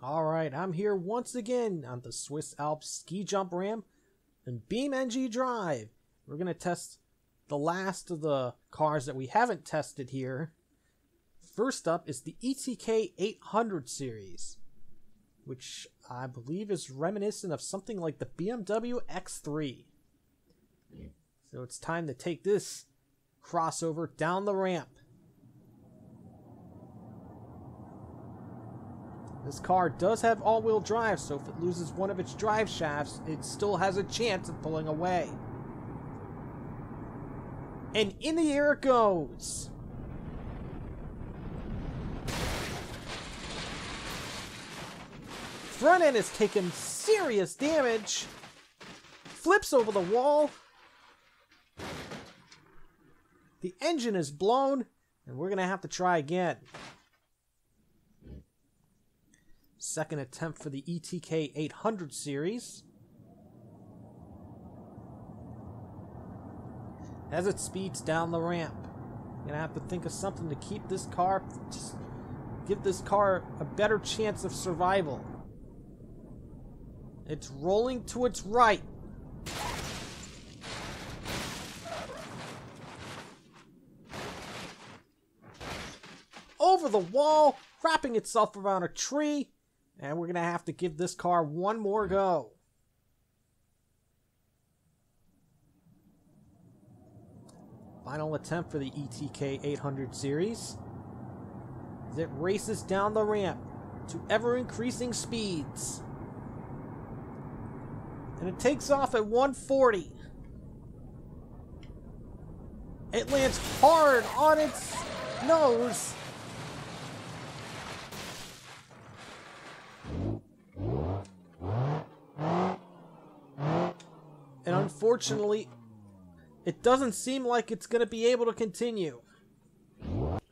Alright, I'm here once again on the Swiss Alps ski jump ramp and BeamNG.drive. We're going to test the last of the cars that we haven't tested here. First up is the ETK 800 series, which I believe is reminiscent of something like the BMW X3. So it's time to take this crossover down the ramp. This car does have all-wheel drive, so if it loses one of its drive shafts, it still has a chance of pulling away. And in the air it goes! Front end has taken serious damage. Flips over the wall. The engine is blown, and we're going to have to try again. Second attempt for the ETK 800 series. As it speeds down the ramp, I'm going to have to think of something to keep this car, just give this car a better chance of survival. It's rolling to its right. Over the wall, wrapping itself around a tree. And we're going to have to give this car one more go. Final attempt for the ETK 800 series. As it races down the ramp to ever-increasing speeds. And it takes off at 140. It lands hard on its nose. And unfortunately, it doesn't seem like it's going to be able to continue.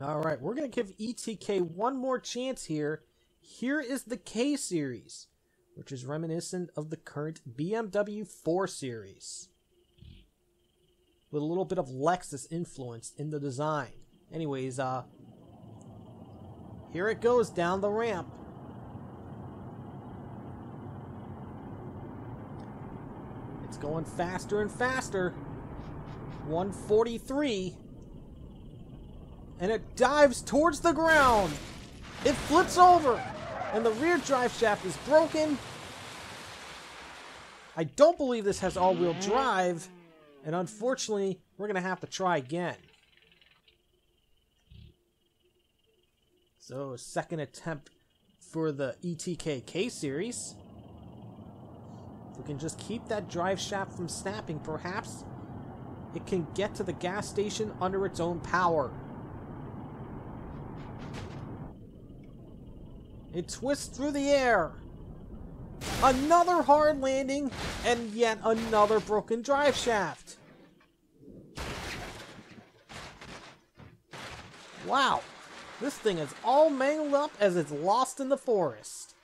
Alright, we're going to give ETK one more chance here. Here is the K-series, which is reminiscent of the current BMW 4 series, with a little bit of Lexus influence in the design. Anyways, here it goes down the ramp. It's going faster and faster. 143. And it dives towards the ground. It flips over. And the rear drive shaft is broken. I don't believe this has all-wheel drive. And unfortunately, we're going to have to try again. So, second attempt for the ETK K-series. If we can just keep that drive shaft from snapping, perhaps it can get to the gas station under its own power. It twists through the air. Another hard landing, and yet another broken drive shaft. Wow, this thing is all mangled up as it's lost in the forest.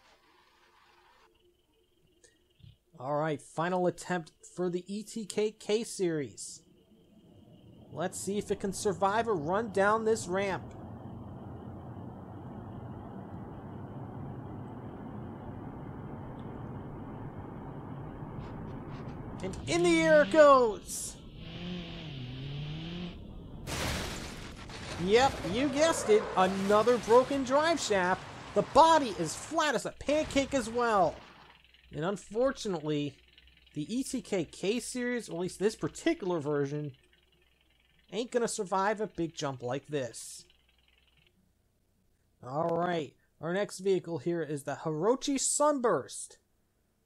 Alright, final attempt for the ETK K-series. Let's see if it can survive a run down this ramp. And in the air it goes! Yep, you guessed it, another broken drive shaft. The body is flat as a pancake as well. And unfortunately, the ETK K-series, or at least this particular version, ain't gonna survive a big jump like this. Alright, our next vehicle here is the Hirochi Sunburst,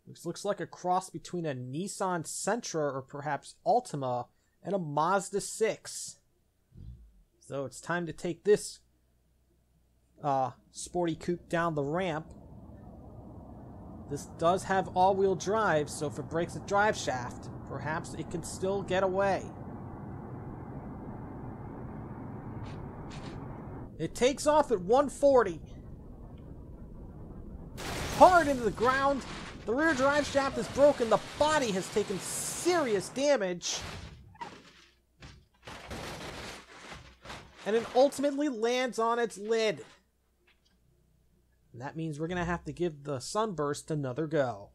which looks like a cross between a Nissan Sentra or perhaps Altima and a Mazda 6. So it's time to take this sporty coupe down the ramp. This does have all-wheel drive, so if it breaks a drive shaft, perhaps it can still get away. It takes off at 140. Hard into the ground. The rear drive shaft is broken. The body has taken serious damage. And it ultimately lands on its lid. And that means we're going to have to give the Sunburst another go.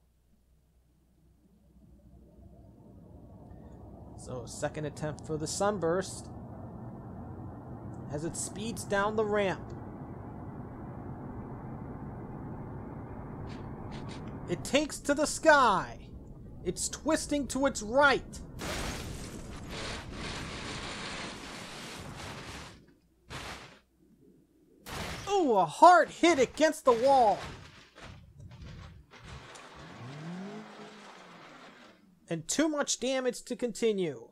So, second attempt for the Sunburst as it speeds down the ramp. It takes to the sky. It's twisting to its right. Ooh, a hard hit against the wall. And too much damage to continue.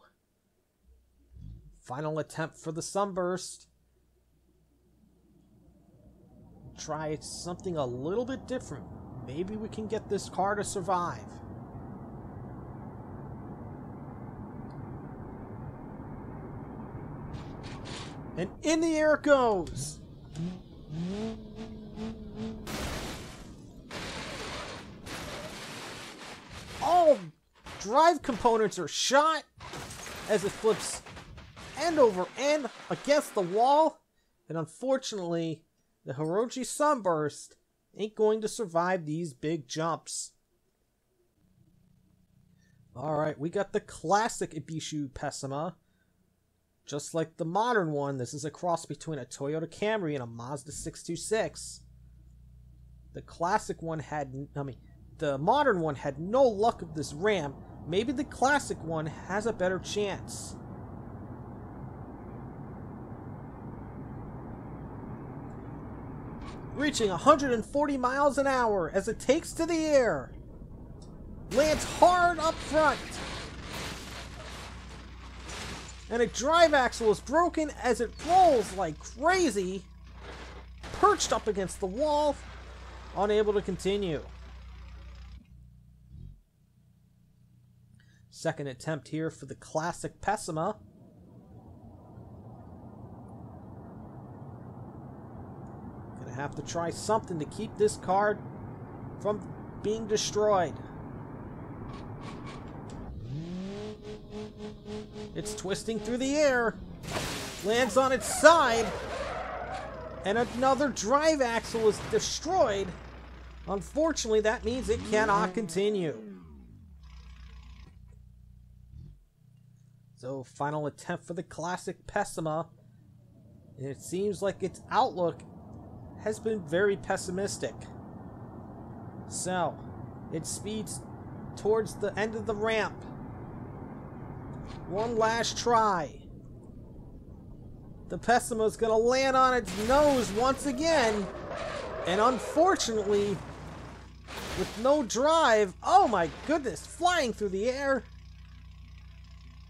Final attempt for the Sunburst. Try something a little bit different. Maybe we can get this car to survive. And in the air it goes. All drive components are shot as it flips end over end against the wall. And unfortunately, the Hirochi Sunburst ain't going to survive these big jumps. Alright, we got the classic Ibishu Pessima. Just like the modern one, this is a cross between a Toyota Camry and a Mazda 626. The classic one had, the modern one had no luck with this ramp. Maybe the classic one has a better chance. Reaching 140 miles an hour as it takes to the air. Lands hard up front. And a drive axle is broken as it rolls like crazy. Perched up against the wall. Unable to continue. Second attempt here for the classic Pessima. Gonna have to try something to keep this car from being destroyed. It's twisting through the air. Lands on its side. And another drive axle is destroyed. Unfortunately, that means it cannot continue. So, final attempt for the classic Pessima. And it seems like its outlook has been very pessimistic. So, it speeds towards the end of the ramp. One last try. The Pessima is going to land on its nose once again. And unfortunately, with no drive, oh my goodness, flying through the air.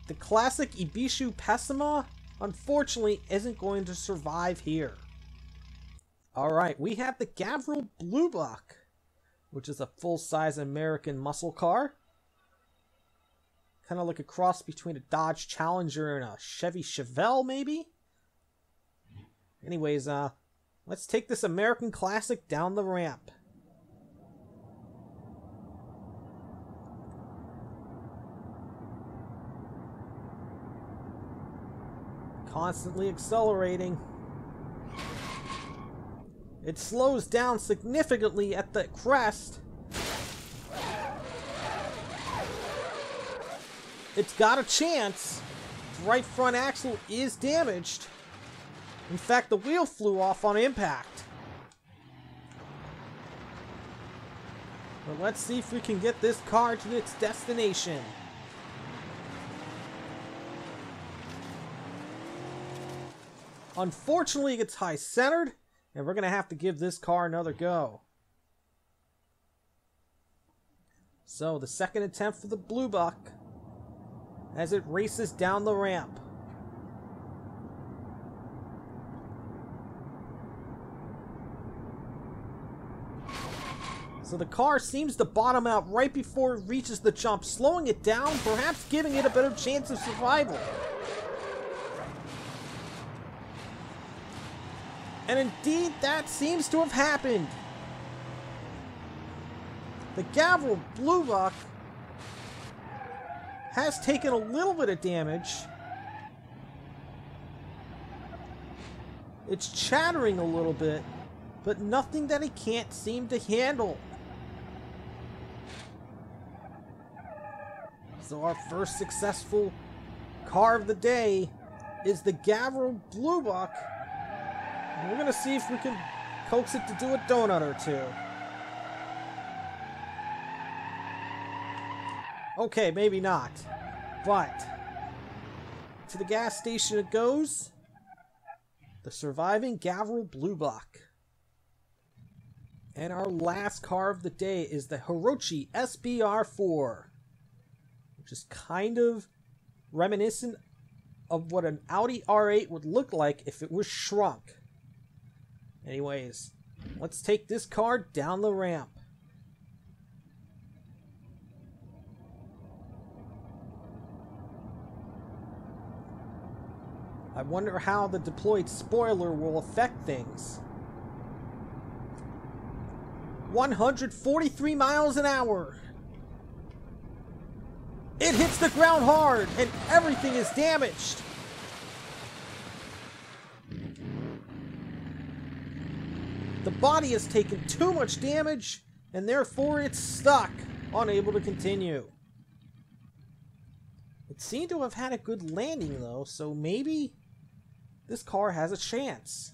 The classic Ibishu Pessima, unfortunately, isn't going to survive here. Alright, we have the Gavril Bluebuck, which is a full-size American muscle car. Kind of like a cross between a Dodge Challenger and a Chevy Chevelle, maybe? Anyways, let's take this American classic down the ramp. Constantly accelerating. It slows down significantly at the crest. It's got a chance. The right front axle is damaged. In fact, the wheel flew off on impact. But let's see if we can get this car to its destination. Unfortunately, it's high-centered, and we're going to have to give this car another go. So, the second attempt for the Bluebuck as it races down the ramp. So the car seems to bottom out right before it reaches the jump, slowing it down, perhaps giving it a better chance of survival. And indeed, that seems to have happened. The Gavril Bluebuck has taken a little bit of damage. It's chattering a little bit. but nothing that he can't seem to handle. So our first successful car of the day is the Gavril Bluebuck. And we're going to see if we can coax it to do a donut or two. Okay, maybe not. But to the gas station it goes. The surviving Gavril Bluebuck. And our last car of the day is the Hirochi SBR4. Which is kind of reminiscent of what an Audi R8 would look like if it was shrunk. Anyways, let's take this car down the ramp. I wonder how the deployed spoiler will affect things. 143 miles an hour. It hits the ground hard and everything is damaged. The body has taken too much damage and therefore it's stuck, unable to continue. It seemed to have had a good landing though, so maybe this car has a chance.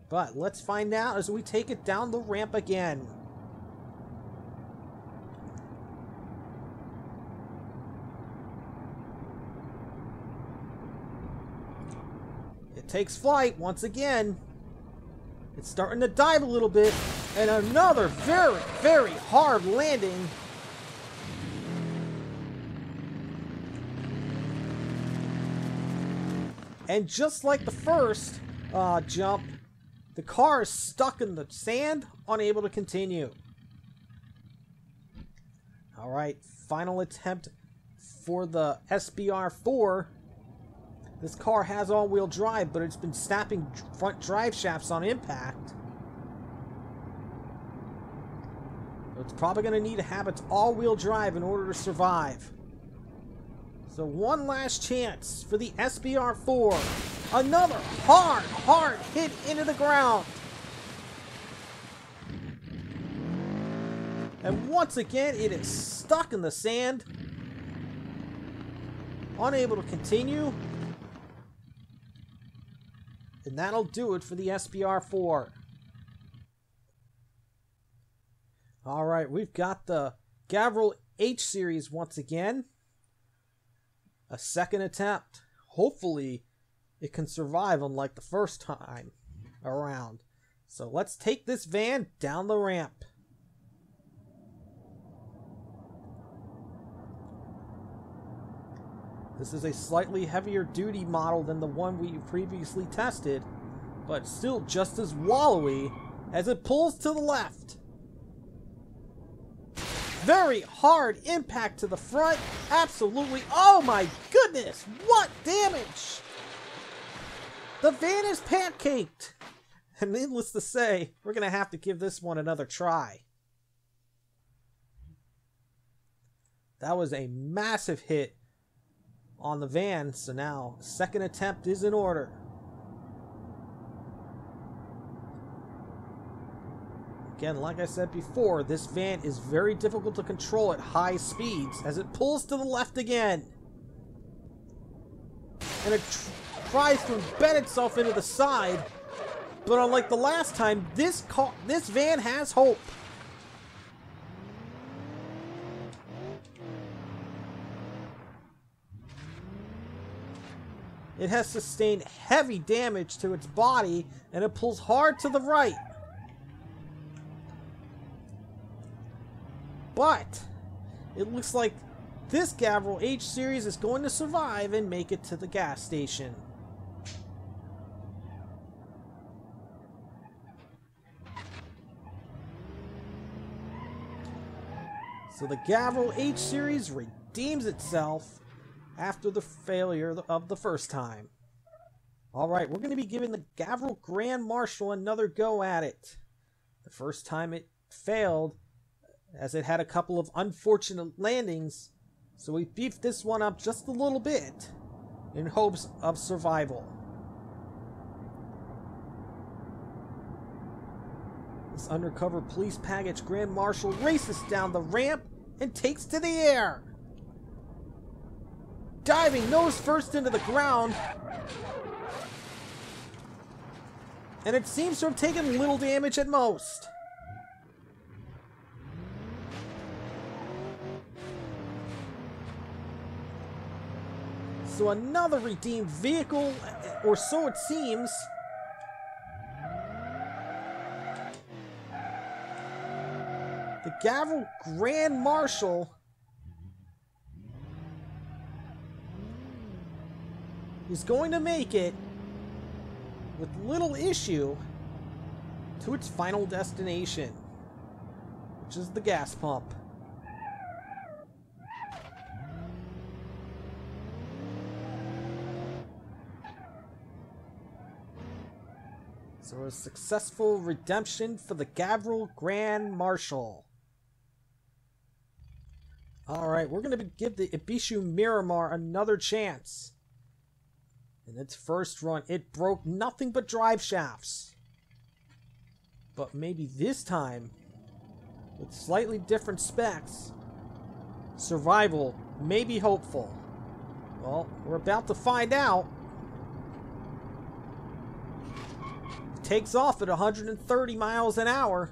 But let's find out as we take it down the ramp again. It takes flight once again. It's starting to dive a little bit, and another very, very hard landing. And just like the first jump, the car is stuck in the sand, unable to continue. Alright, final attempt for the SBR4. This car has all-wheel drive, but it's been snapping front drive shafts on impact. So it's probably going to need to have its all-wheel drive in order to survive. So one last chance for the SBR4. Another hard hit into the ground. And once again, it is stuck in the sand. Unable to continue. And that'll do it for the SBR4. Alright, we've got the Gavril H-series once again. A second attempt. Hopefully, it can survive unlike the first time around. So let's take this van down the ramp. This is a slightly heavier duty model than the one we previously tested, but still just as wallowy as it pulls to the left. Very hard impact to the front. Absolutely. Oh my goodness. What damage. The van is pancaked. And needless to say, we're going to have to give this one another try. That was a massive hit on the van, so now second attempt is in order. Again, like I said before, this van is very difficult to control at high speeds as it pulls to the left again. And it tries to embed itself into the side, but unlike the last time, this van has hope. It has sustained heavy damage to its body, and it pulls hard to the right. But it looks like this Gavril H-series is going to survive and make it to the gas station. So the Gavril H-series redeems itself after the failure of the first time. Alright, we're going to be giving the Gavril Grand Marshal another go at it. The first time it failed, as it had a couple of unfortunate landings, so we beefed this one up just a little bit in hopes of survival. This undercover police package Grand Marshal races down the ramp and takes to the air. Diving nose first into the ground. And it seems to have taken little damage at most. So another redeemed vehicle, or so it seems. The Gavril Grand Marshal is going to make it with little issue to its final destination, which is the gas pump. So a successful redemption for the Gavril Grand Marshal. Alright, we're going to give the Ibishu Miramar another chance. In its first run, it broke nothing but drive shafts. But maybe this time, with slightly different specs, survival may be hopeful. Well, we're about to find out. It takes off at 130 miles an hour.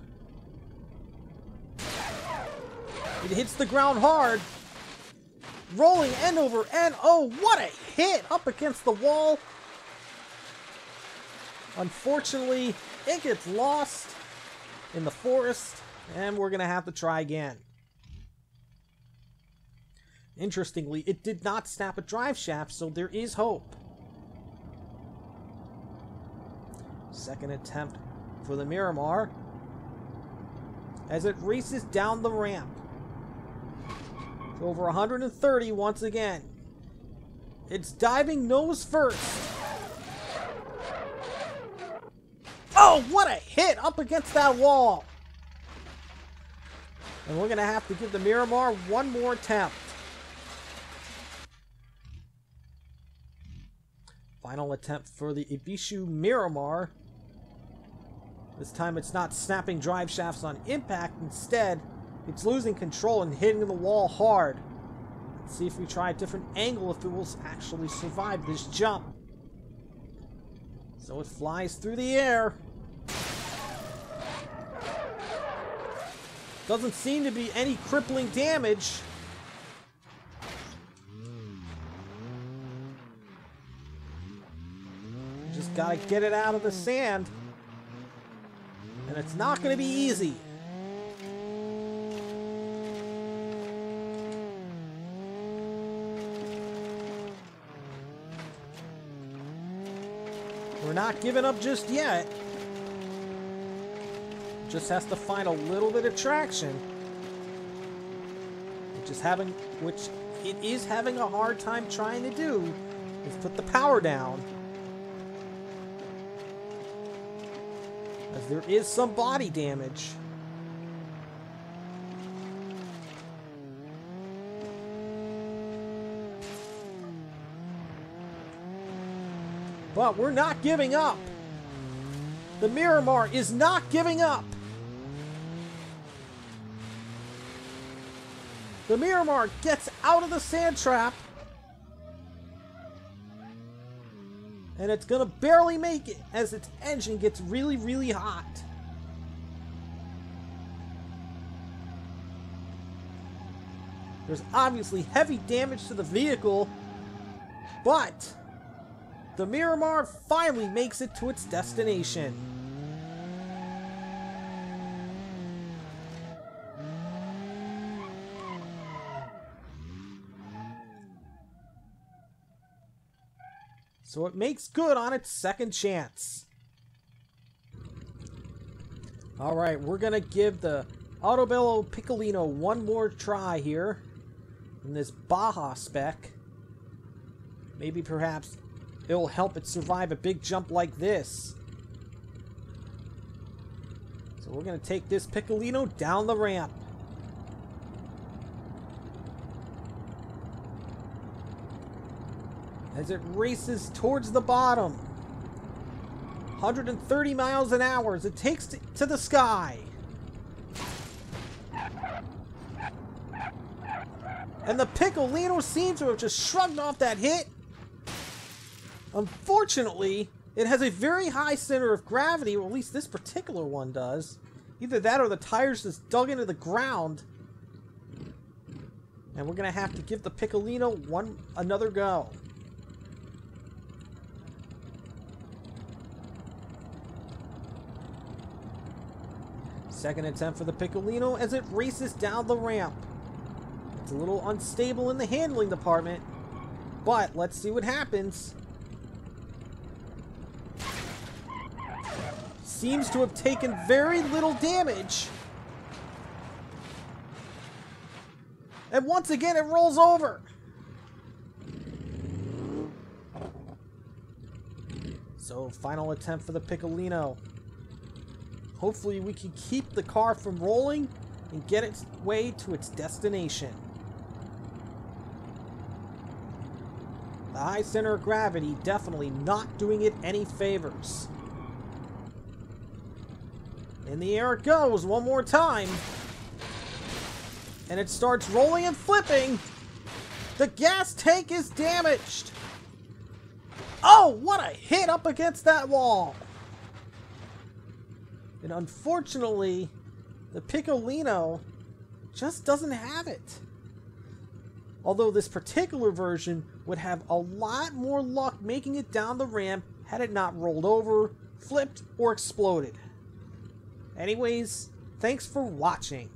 It hits the ground hard. Rolling end over end. Oh, what a hit up against the wall. Unfortunately, it gets lost in the forest, and we're going to have to try again. Interestingly, it did not snap a drive shaft, so there is hope. Second attempt for the Miramar as it races down the ramp. Over 130 once again. It's diving nose first. Oh, what a hit up against that wall. And we're going to have to give the Miramar one more attempt. Final attempt for the Ibishu Miramar. This time it's not snapping drive shafts on impact. Instead, it's losing control and hitting the wall hard. Let's see if we try a different angle if it will actually survive this jump. So it flies through the air. Doesn't seem to be any crippling damage. Just gotta get it out of the sand. And it's not gonna be easy. We're not giving up just yet. Just has to find a little bit of traction. Which it is having a hard time trying to do, is put the power down. As there is some body damage. But we're not giving up. The Miramar is not giving up. The Miramar gets out of the sand trap. And it's going to barely make it as its engine gets really, really hot. There's obviously heavy damage to the vehicle, but the Miramar finally makes it to its destination. So it makes good on its second chance. Alright, we're going to give the Autobello Piccolino one more try here in this Baja spec. Maybe perhaps it'll help it survive a big jump like this. So we're going to take this Piccolino down the ramp. As it races towards the bottom. 130 miles an hour as it takes to the sky. And the Piccolino seems to have just shrugged off that hit. Unfortunately, it has a very high center of gravity, or at least this particular one does. Either that or the tires just dug into the ground. And we're going to have to give the Piccolino another go. Second attempt for the Piccolino as it races down the ramp. It's a little unstable in the handling department, but let's see what happens. Seems to have taken very little damage. And once again, it rolls over. So, final attempt for the Piccolino. Hopefully we can keep the car from rolling and get its way to its destination. The high center of gravity definitely not doing it any favors. In the air it goes one more time. And it starts rolling and flipping. The gas tank is damaged. Oh, what a hit up against that wall. And unfortunately, the Piccolino just doesn't have it. Although this particular version would have a lot more luck making it down the ramp had it not rolled over, flipped, or exploded. Anyways, thanks for watching.